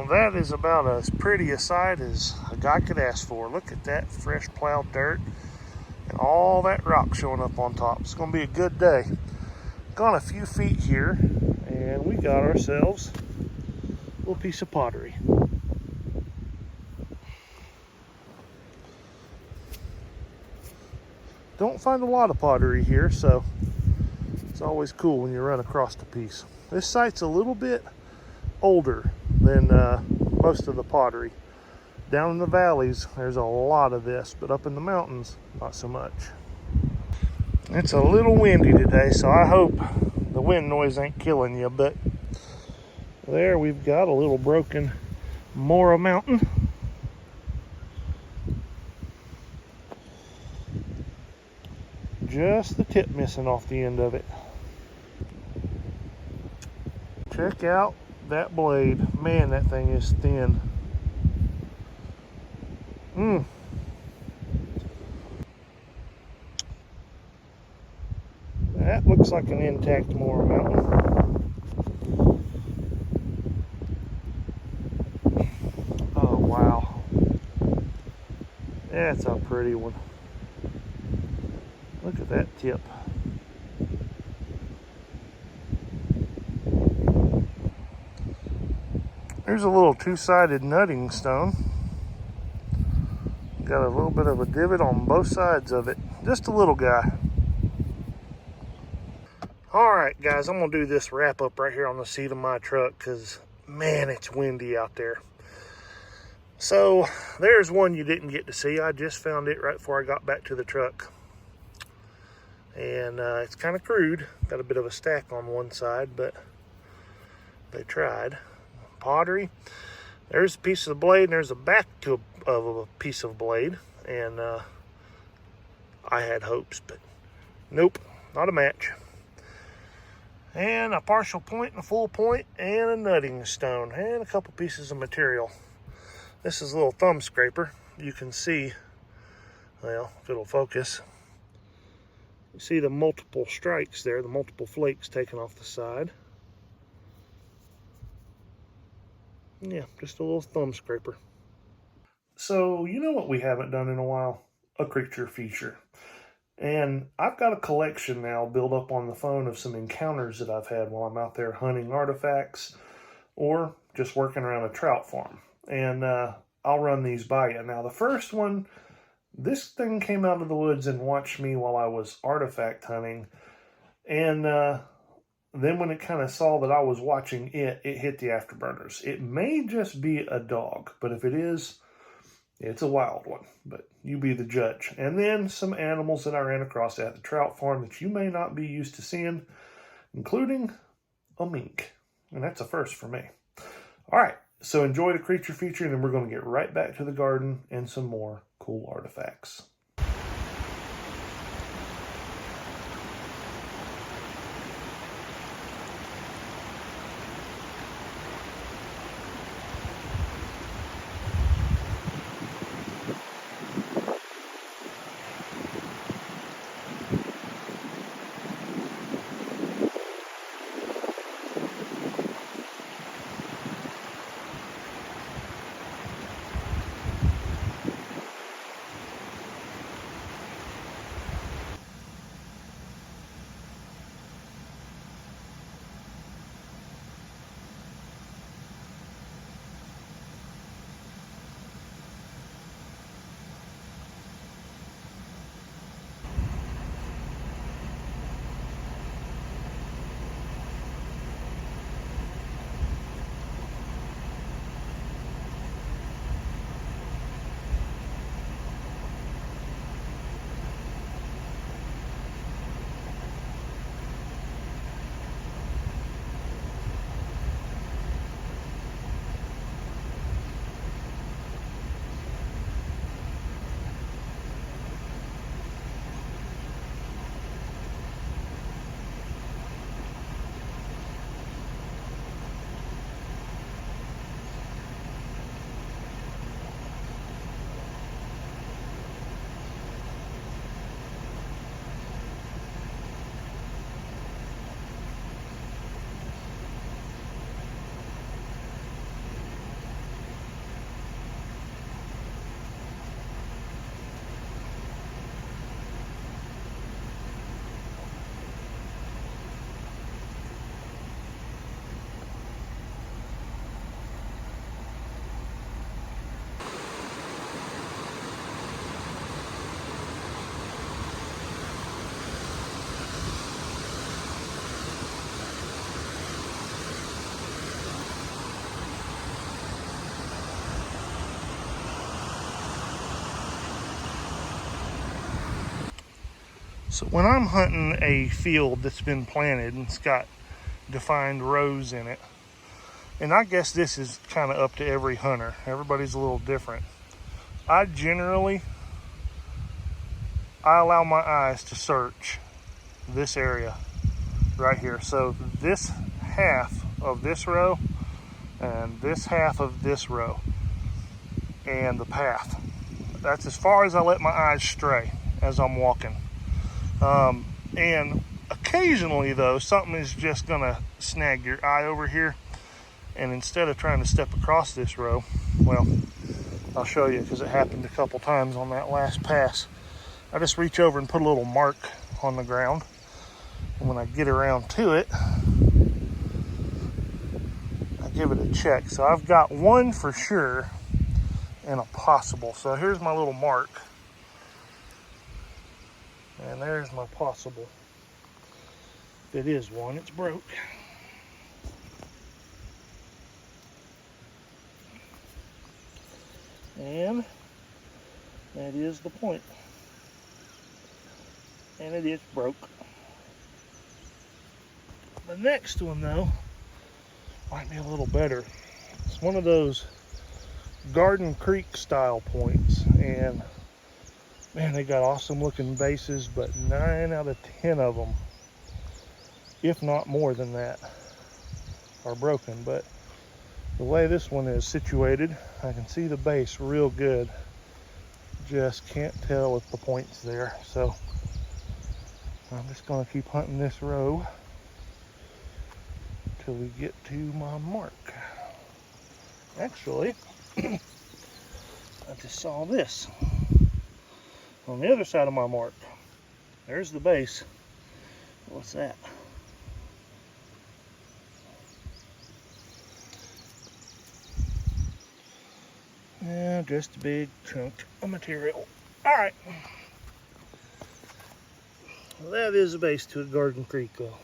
that is about as pretty a sight as a guy could ask for. Look at that fresh plowed dirt and all that rock showing up on top. It's going to be a good day. Gone a few feet here and we got ourselves a little piece of pottery. Don't find a lot of pottery here, so it's always cool when you run across a piece. This site's a little bit older than most of the pottery. Down in the valleys, there's a lot of this, but up in the mountains, not so much. It's a little windy today, so I hope the wind noise ain't killing you, but there we've got a little broken Mora Mountain. Just the tip missing off the end of it. Check out that blade. Man, that thing is thin. That looks like an intact Mora Mountain. Oh, wow. That's a pretty one. Look at that tip. Here's a little two-sided nutting stone. Got a little bit of a divot on both sides of it. Just a little guy. Alright guys, I'm going to do this wrap up right here on the seat of my truck because, man, it's windy out there. So, there's one you didn't get to see. I just found it right before I got back to the truck. And it's kind of crude. Got a bit of a stack on one side, but they tried. Pottery. There's a piece of the blade, and there's a back to a piece of blade. And I had hopes, but nope, not a match. And a partial point and a full point and a nutting stone and a couple pieces of material. This is a little thumb scraper. You can see, well, if it'll focus, you see the multiple strikes there, the multiple flakes taken off the side. Yeah, just a little thumb scraper. So, you know what we haven't done in a while? A creature feature. And I've got a collection now built up on the phone of some encounters that I've had while I'm out there hunting artifacts or just working around a trout farm. And I'll run these by you. Now, the first one, this thing came out of the woods and watched me while I was artifact hunting. And then when it kind of saw that I was watching it, it hit the afterburners. It may just be a dog, but if it is, it's a wild one, but you be the judge. And then some animals that I ran across at the trout farm that you may not be used to seeing, including a mink. And that's a first for me. All right, so enjoy the creature feature, and then we're going to get right back to the garden and some more cool artifacts. So when I'm hunting a field that's been planted and it's got defined rows in it, and I guess this is kind of up to every hunter, everybody's a little different. I allow my eyes to search this area right here. So this half of this row and this half of this row and the path. That's as far as I let my eyes stray as I'm walking. And occasionally though, something is just gonna snag your eye over here. And instead of trying to step across this row, well, I'll show you because it happened a couple times on that last pass. I just reach over and put a little mark on the ground. And when I get around to it, I give it a check. So I've got one for sure and a possible. So here's my little mark. And there's my possible. If it is one, it's broke. And that is the point. And it is broke. The next one though might be a little better. It's one of those Garden Creek style points, and man, they got awesome looking bases, but 9 out of 10 of them, if not more than that, are broken. But the way this one is situated, I can see the base real good. Just can't tell if the point's there. So I'm just gonna keep hunting this row till we get to my mark. Actually, I just saw this on the other side of my mark. There's the base. What's that? Yeah, just a big chunk of material. All right. Well, that is the base to a Garden Creek though.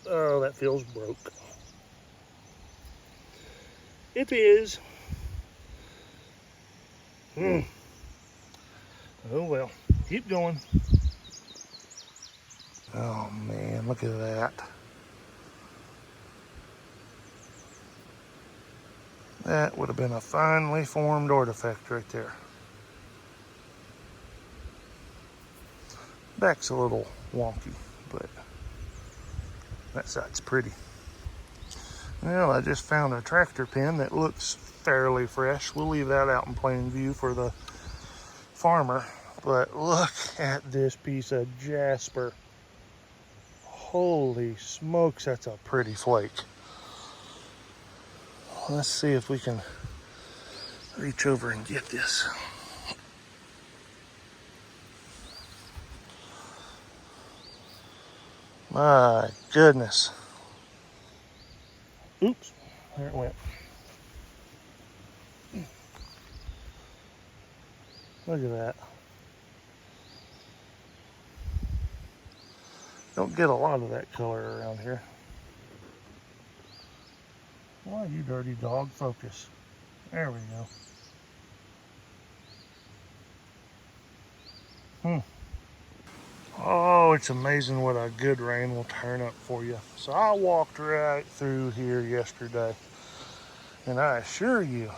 Oh, that feels broke. It is. Oh well, keep going. Oh man, look at that. That would have been a finely formed artifact right there. Back's a little wonky, but that side's pretty. Well, I just found a tractor pin that looks fairly fresh. We'll leave that out in plain view for the farmer. But look at this piece of jasper. Holy smokes, that's a pretty flake. Let's see if we can reach over and get this. My goodness. Oops, there it went. Look at that. Don't get a lot of that color around here. Why, you dirty dog, focus. There we go. Oh, it's amazing what a good rain will turn up for you. So I walked right through here yesterday, and I assure you,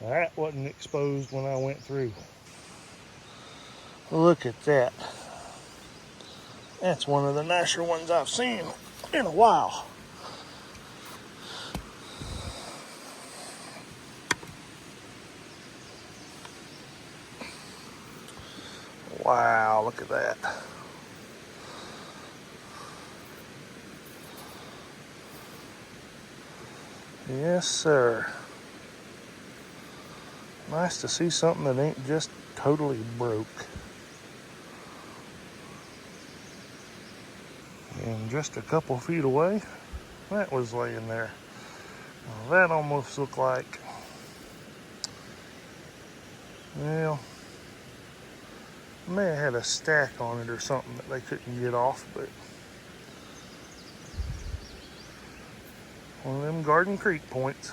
that wasn't exposed when I went through. Look at that. That's one of the nicer ones I've seen in a while. Wow, look at that. Yes, sir. Nice to see something that ain't just totally broke. And just a couple feet away, that was laying there. Now, that almost looked like, well, may have had a stack on it or something that they couldn't get off, but one of them Garden Creek points.